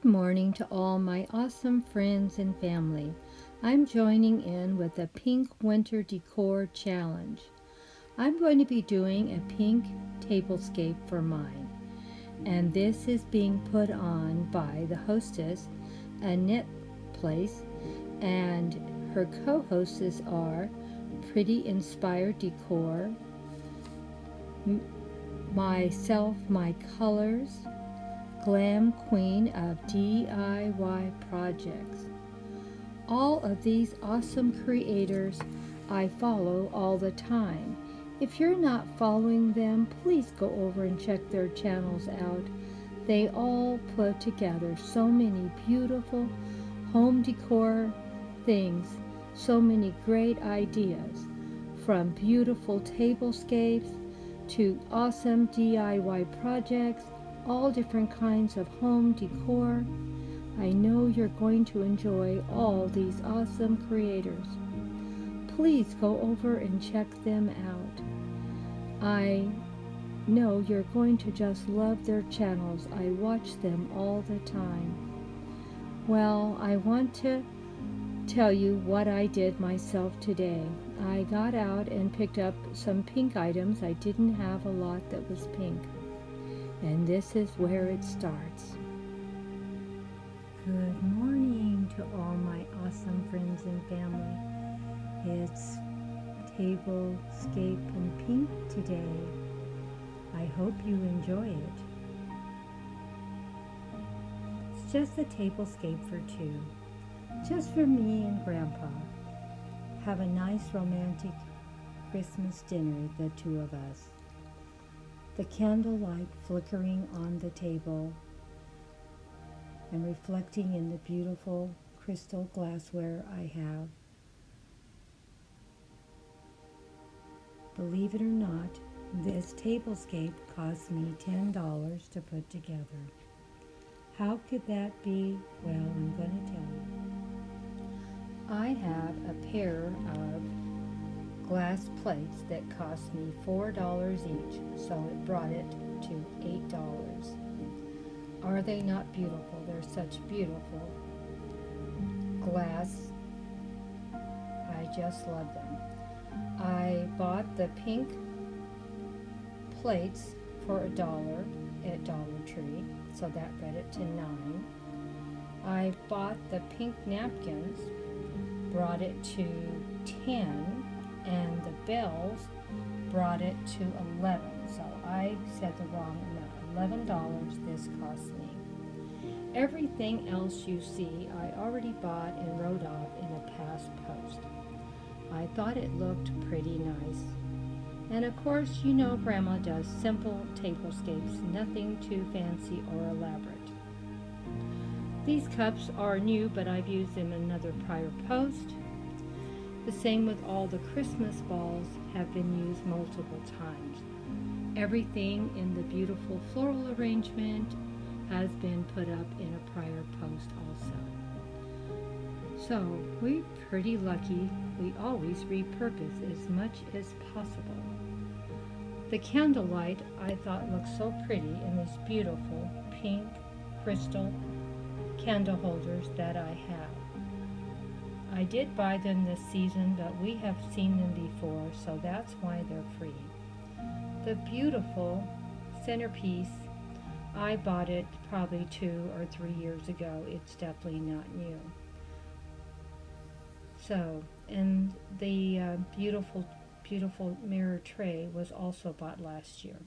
Good morning to all my awesome friends and family. I'm joining in with a pink winter decor challenge. I'm going to be doing a pink tablescape for mine, and this is being put on by the hostess, Annette Place, and her co-hosts are Pretty Inspired Decor, myself, my colors, Glam Queen of DIY Projects. All of these awesome creators I follow all the time. If you're not following them, please go over and check their channels out. They all put together so many beautiful home decor things, so many great ideas, from beautiful tablescapes to awesome DIY projects, all different kinds of home decor. I know you're going to enjoy all these awesome creators. Please go over and check them out. I know you're going to just love their channels. I watch them all the time. Well, I want to tell you what I did myself today. I got out and picked up some pink items. I didn't have a lot that was pink. And this is where it starts. Good morning to all my awesome friends and family. It's Tablescape in pink today. I hope you enjoy it. It's just a tablescape for two. Just for me and Grandpa. Have a nice romantic Christmas dinner, the two of us. The candlelight flickering on the table and reflecting in the beautiful crystal glassware I have. Believe it or not, this tablescape cost me $10 to put together. How could that be? Well, I'm going to tell you. I have a pair of glass plates that cost me $4 each, so it brought it to $8. Are they not beautiful? They're such beautiful glass. I just love them. I bought the pink plates for $1 at Dollar Tree, so that brought it to $9. I bought the pink napkins, brought it to $10. And the bells brought it to $11. So I said the wrong amount. $11 this cost me. Everything else you see I already bought and wrote off in a past post. I thought it looked pretty nice. And of course, you know Grandma does simple tablescapes, nothing too fancy or elaborate. These cups are new, but I've used them in another prior post. The same with all the Christmas balls have been used multiple times. Everything in the beautiful floral arrangement has been put up in a prior post also. So we're pretty lucky. We always repurpose as much as possible. The candlelight I thought looked so pretty in these beautiful pink crystal candle holders that I have. I did buy them this season, but we have seen them before, so that's why they're free. The beautiful centerpiece, I bought it probably 2 or 3 years ago. It's definitely not new. So, and the beautiful mirror tray was also bought last year.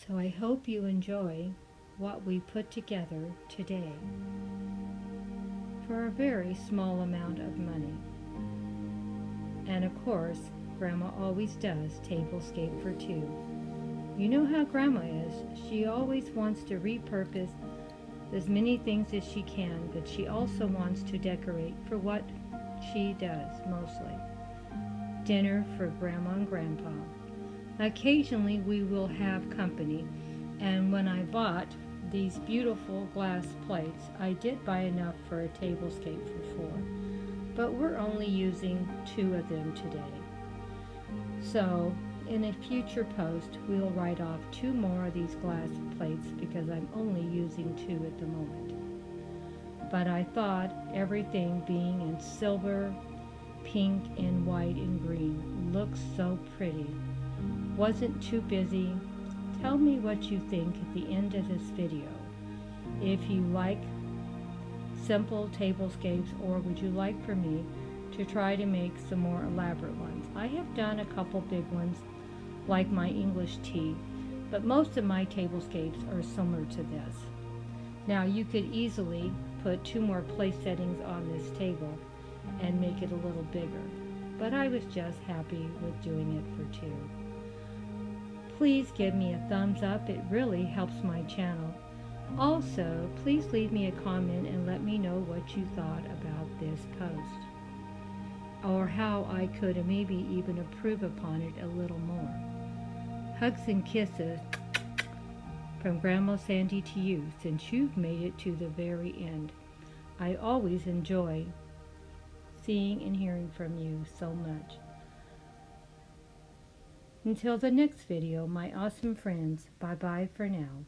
So I hope you enjoy what we put together today for a very small amount of money. And of course, Grandma always does tablescape for two. You know how Grandma is. She always wants to repurpose as many things as she can, but she also wants to decorate for what she does mostly. Dinner for Grandma and Grandpa. Occasionally we will have company, and when I bought these beautiful glass plates, I did buy enough for a tablescape for 4, but we're only using 2 of them today. So In a future post, we'll write off 2 more of these glass plates because I'm only using 2 at the moment. But I thought everything being in silver, pink, and white and green looks so pretty. Wasn't too busy. Tell me what you think at the end of this video. If you like simple tablescapes, or would you like for me to try to make some more elaborate ones? I have done a couple big ones like my English tea, but most of my tablescapes are similar to this. Now you could easily put 2 more place settings on this table and make it a little bigger, but I was just happy with doing it for 2. Please give me a thumbs up, it really helps my channel. Also, please leave me a comment and let me know what you thought about this post, or how I could maybe even improve upon it a little more. Hugs and kisses from Grandma Sandy to you, since you've made it to the very end. I always enjoy seeing and hearing from you so much. Until the next video, my awesome friends, bye-bye for now.